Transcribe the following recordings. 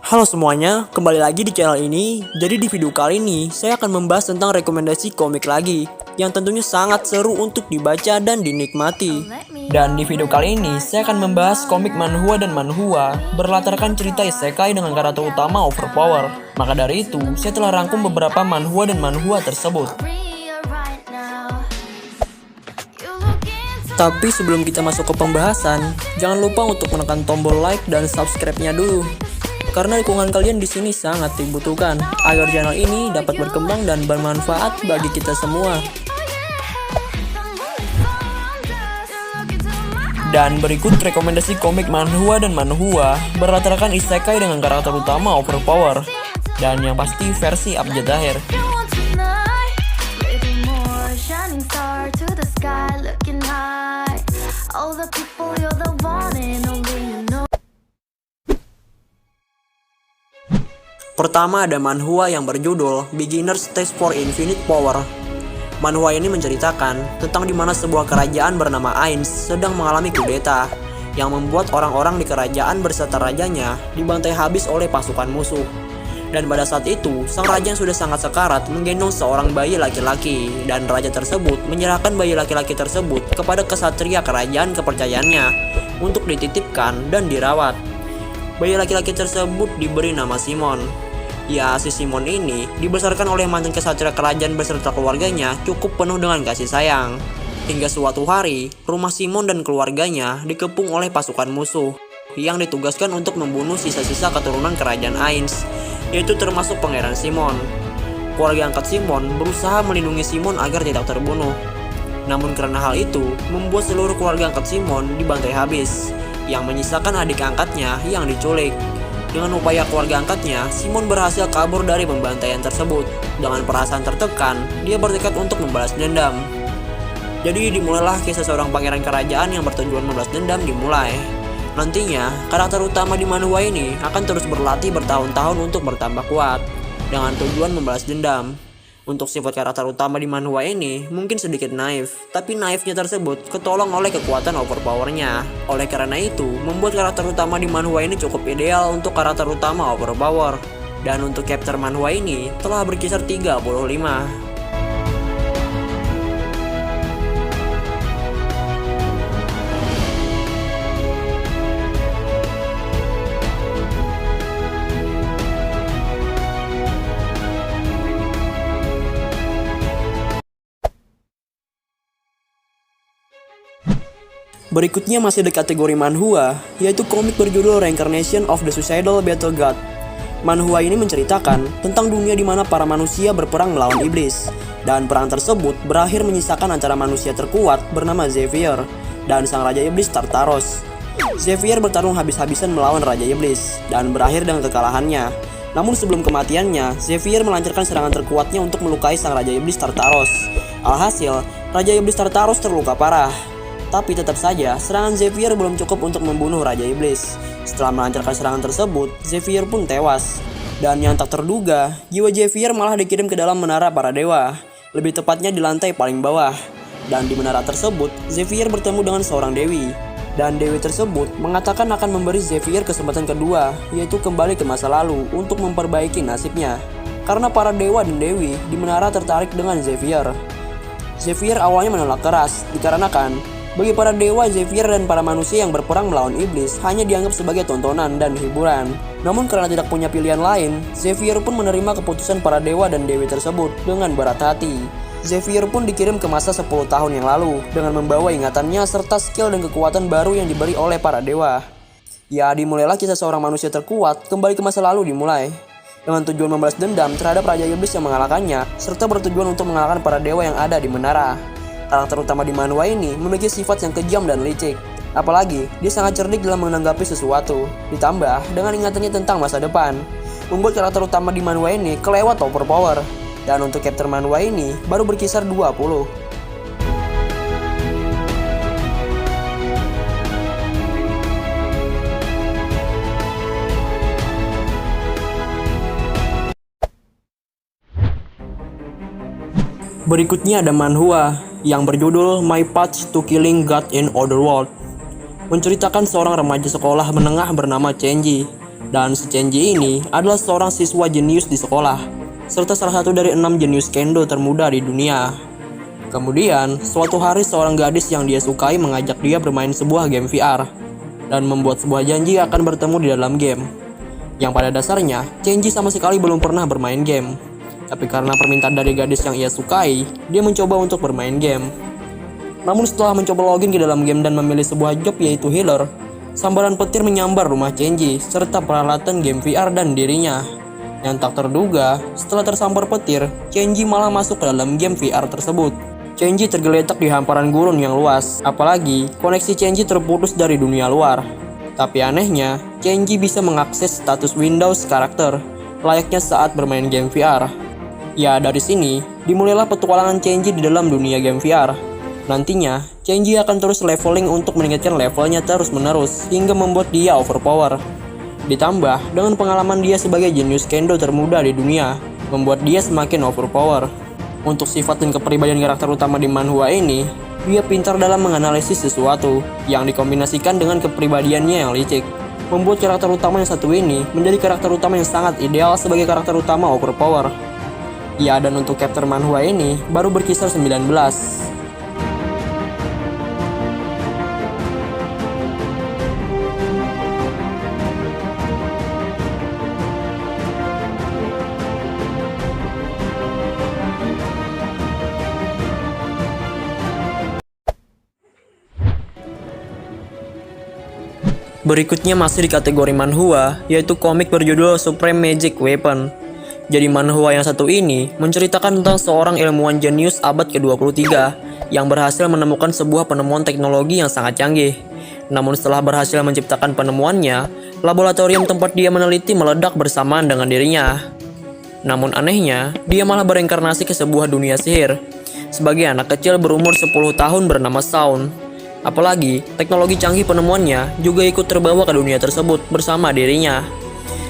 Halo semuanya, kembali lagi di channel ini. Jadi di video kali ini, saya akan membahas tentang rekomendasi komik lagi, yang tentunya sangat seru untuk dibaca dan dinikmati. Dan di video kali ini, saya akan membahas komik manhwa dan manhwa, berlatarkan cerita isekai dengan karakter utama overpower. Maka dari itu, saya telah rangkum beberapa manhwa dan manhwa tersebut. Tapi sebelum kita masuk ke pembahasan, jangan lupa untuk menekan tombol like dan subscribe-nya dulu. Karena dukungan kalian di sini sangat dibutuhkan agar channel ini dapat berkembang dan bermanfaat bagi kita semua. Dan berikut rekomendasi komik manhwa dan manhwa berlatarkan isekai dengan karakter utama overpower. Dan yang pasti versi update akhir. Pertama ada manhwa yang berjudul Beginner's Test for Infinite Power. Manhwa ini menceritakan tentang di mana sebuah kerajaan bernama Ainz sedang mengalami kudeta yang membuat orang-orang di kerajaan berserta rajanya dibantai habis oleh pasukan musuh. Dan pada saat itu, sang raja yang sudah sangat sekarat menggendong seorang bayi laki-laki, dan raja tersebut menyerahkan bayi laki-laki tersebut kepada kesatria kerajaan kepercayaannya untuk dititipkan dan dirawat. Bayi laki-laki tersebut diberi nama Simon. Ya, si Simon ini dibesarkan oleh mantan kesatria kerajaan beserta keluarganya cukup penuh dengan kasih sayang. Hingga suatu hari, rumah Simon dan keluarganya dikepung oleh pasukan musuh yang ditugaskan untuk membunuh sisa-sisa keturunan kerajaan Ainz, yaitu termasuk pangeran Simon. Keluarga angkat Simon berusaha melindungi Simon agar tidak terbunuh. Namun karena hal itu, membuat seluruh keluarga angkat Simon dibantai habis, yang menyisakan adik angkatnya yang diculik. Dengan upaya keluarga angkatnya, Simon berhasil kabur dari pembantaian tersebut. Dengan perasaan tertekan, dia bertekad untuk membalas dendam. Jadi dimulailah kisah seorang pangeran kerajaan yang bertujuan membalas dendam dimulai. Nantinya, karakter utama di manhwa ini akan terus berlatih bertahun-tahun untuk bertambah kuat, dengan tujuan membalas dendam. Untuk sifat karakter utama di manhwa ini mungkin sedikit naif, tapi naifnya tersebut ketolong oleh kekuatan overpowernya. Oleh karena itu, membuat karakter utama di manhwa ini cukup ideal untuk karakter utama overpower. Dan untuk chapter manhwa ini telah berkisar 35. Berikutnya masih di kategori manhwa, yaitu komik berjudul Reincarnation of the Suicidal Battle God. Manhwa ini menceritakan tentang dunia di mana para manusia berperang melawan iblis, dan perang tersebut berakhir menyisakan antara manusia terkuat bernama Xavier dan sang raja iblis Tartaros. Xavier bertarung habis-habisan melawan raja iblis dan berakhir dengan kekalahannya. Namun sebelum kematiannya, Xavier melancarkan serangan terkuatnya untuk melukai sang raja iblis Tartaros. Alhasil, raja iblis Tartaros terluka parah. Tapi tetap saja, serangan Xavier belum cukup untuk membunuh Raja Iblis. Setelah melancarkan serangan tersebut, Xavier pun tewas. Dan yang tak terduga, jiwa Xavier malah dikirim ke dalam menara para dewa, lebih tepatnya di lantai paling bawah. Dan di menara tersebut, Xavier bertemu dengan seorang dewi. Dan dewi tersebut mengatakan akan memberi Xavier kesempatan kedua, yaitu kembali ke masa lalu untuk memperbaiki nasibnya. Karena para dewa dan dewi di menara tertarik dengan Xavier. Xavier awalnya menolak keras, dikarenakan bagi para dewa, Xavier dan para manusia yang berperang melawan iblis hanya dianggap sebagai tontonan dan hiburan. Namun karena tidak punya pilihan lain, Xavier pun menerima keputusan para dewa dan dewi tersebut dengan berat hati. Xavier pun dikirim ke masa 10 tahun yang lalu dengan membawa ingatannya serta skill dan kekuatan baru yang diberi oleh para dewa. Ya, dimulailah kisah seorang manusia terkuat kembali ke masa lalu dimulai, dengan tujuan membalas dendam terhadap raja iblis yang mengalahkannya, serta bertujuan untuk mengalahkan para dewa yang ada di menara. Karakter utama di manhwa ini memiliki sifat yang kejam dan licik. Apalagi, dia sangat cerdik dalam menanggapi sesuatu. Ditambah dengan ingatannya tentang masa depan, membuat karakter utama di manhwa ini kelewat overpower. Dan untuk chapter manhwa ini baru berkisar 20. Berikutnya ada manhwa yang berjudul My Path to Killing God in Otherworld. Menceritakan seorang remaja sekolah menengah bernama Chenji Dan si Chenji ini adalah seorang siswa jenius di sekolah, serta salah satu dari 6 jenius kendo termuda di dunia. Kemudian, suatu hari seorang gadis yang dia sukai mengajak dia bermain sebuah game VR dan membuat sebuah janji akan bertemu di dalam game. Yang pada dasarnya, Chenji sama sekali belum pernah bermain game. Tapi karena permintaan dari gadis yang ia sukai, dia mencoba untuk bermain game. Namun setelah mencoba login ke dalam game dan memilih sebuah job yaitu healer, sambaran petir menyambar rumah Chenji serta peralatan game VR dan dirinya. Yang tak terduga, setelah tersambar petir, Chenji malah masuk ke dalam game VR tersebut. Chenji tergeletak di hamparan gurun yang luas, apalagi koneksi Chenji terputus dari dunia luar. Tapi anehnya, Chenji bisa mengakses status Windows karakter, layaknya saat bermain game VR. Ya, dari sini, dimulailah petualangan Chenji di dalam dunia game VR. Nantinya, Chenji akan terus leveling untuk meningkatkan levelnya terus-menerus, hingga membuat dia overpower. Ditambah, dengan pengalaman dia sebagai jenius kendo termuda di dunia, membuat dia semakin overpower. Untuk sifat dan kepribadian karakter utama di manhwa ini, dia pintar dalam menganalisis sesuatu yang dikombinasikan dengan kepribadiannya yang licik, membuat karakter utama yang satu ini menjadi karakter utama yang sangat ideal sebagai karakter utama overpower. Ya, dan untuk chapter manhwa ini baru berkisar 19. Berikutnya masih di kategori manhwa, yaitu komik berjudul Supreme Magic Weapon. Jadi manhwa yang satu ini menceritakan tentang seorang ilmuwan jenius abad ke-23 yang berhasil menemukan sebuah penemuan teknologi yang sangat canggih. Namun setelah berhasil menciptakan penemuannya, laboratorium tempat dia meneliti meledak bersamaan dengan dirinya. Namun anehnya, dia malah bereinkarnasi ke sebuah dunia sihir sebagai anak kecil berumur 10 tahun bernama Sound. Apalagi, teknologi canggih penemuannya juga ikut terbawa ke dunia tersebut bersama dirinya.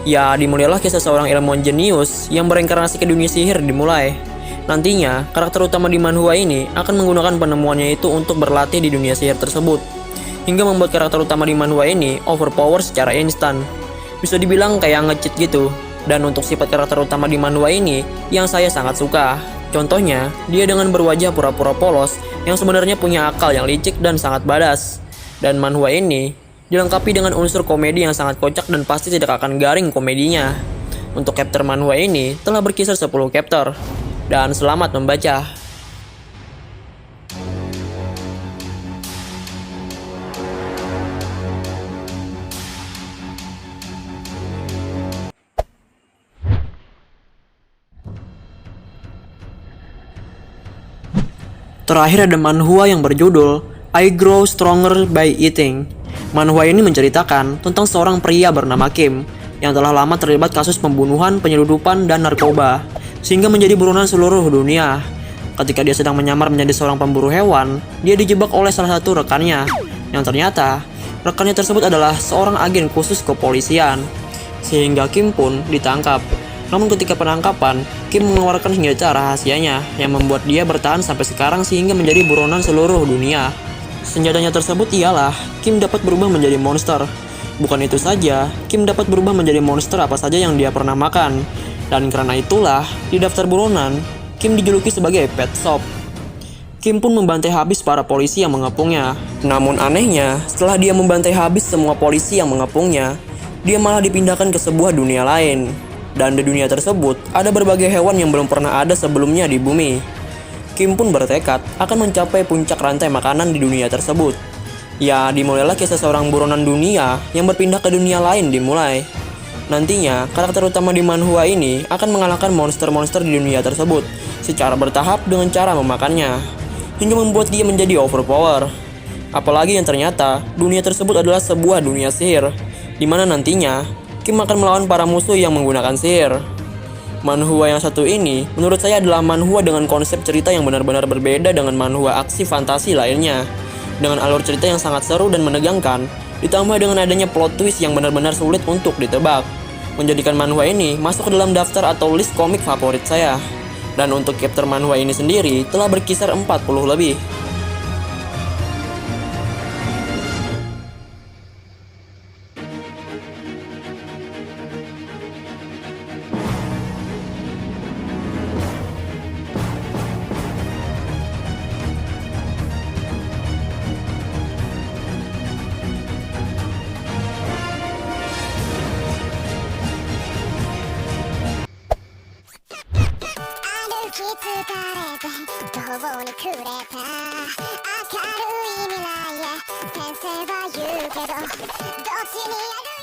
Ya, dimulailah kisah seorang ilmuwan jenius yang bereinkarnasi ke dunia sihir dimulai. Nantinya, karakter utama di manhwa ini akan menggunakan penemuannya itu untuk berlatih di dunia sihir tersebut, hingga membuat karakter utama di manhwa ini overpower secara instan. Bisa dibilang kayak nge-cheat gitu. Dan untuk sifat karakter utama di manhwa ini yang saya sangat suka. Contohnya, dia dengan berwajah pura-pura polos yang sebenarnya punya akal yang licik dan sangat badas. Dan manhwa ini dilengkapi dengan unsur komedi yang sangat kocak dan pasti tidak akan garing komedinya. Untuk chapter manhwa ini telah berkisar 10 chapter. Dan selamat membaca. Terakhir ada manhwa yang berjudul I Grow Stronger by Eating. Manhwa ini menceritakan tentang seorang pria bernama Kim yang telah lama terlibat kasus pembunuhan, penyeludupan, dan narkoba, sehingga menjadi buronan seluruh dunia. Ketika dia sedang menyamar menjadi seorang pemburu hewan, dia dijebak oleh salah satu rekannya, yang ternyata rekannya tersebut adalah seorang agen khusus kepolisian, sehingga Kim pun ditangkap. Namun ketika penangkapan, Kim mengeluarkan senjata rahasianya yang membuat dia bertahan sampai sekarang sehingga menjadi buronan seluruh dunia. Senjatanya tersebut ialah Kim dapat berubah menjadi monster. Bukan itu saja, Kim dapat berubah menjadi monster apa saja yang dia pernah makan. Dan karena itulah, di daftar buronan, Kim dijuluki sebagai Pet Shop. Kim pun membantai habis para polisi yang mengepungnya. Namun anehnya, setelah dia membantai habis semua polisi yang mengepungnya, dia malah dipindahkan ke sebuah dunia lain. Dan di dunia tersebut, ada berbagai hewan yang belum pernah ada sebelumnya di bumi. Kim pun bertekad akan mencapai puncak rantai makanan di dunia tersebut. Ya, dimulailah kisah seorang buronan dunia yang berpindah ke dunia lain dimulai. Nantinya, karakter utama di manhwa ini akan mengalahkan monster-monster di dunia tersebut secara bertahap dengan cara memakannya, hingga membuat dia menjadi overpower. Apalagi yang ternyata, dunia tersebut adalah sebuah dunia sihir, di mana nantinya Kim akan melawan para musuh yang menggunakan sihir. Manhwa yang satu ini menurut saya adalah manhwa dengan konsep cerita yang benar-benar berbeda dengan manhwa aksi fantasi lainnya. Dengan alur cerita yang sangat seru dan menegangkan, ditambah dengan adanya plot twist yang benar-benar sulit untuk ditebak, menjadikan manhwa ini masuk ke dalam daftar atau list komik favorit saya. Dan untuk chapter manhwa ini sendiri telah berkisar 40 lebih. て途方に暮れた明るい未来へ先生は言うけどどっちに歩い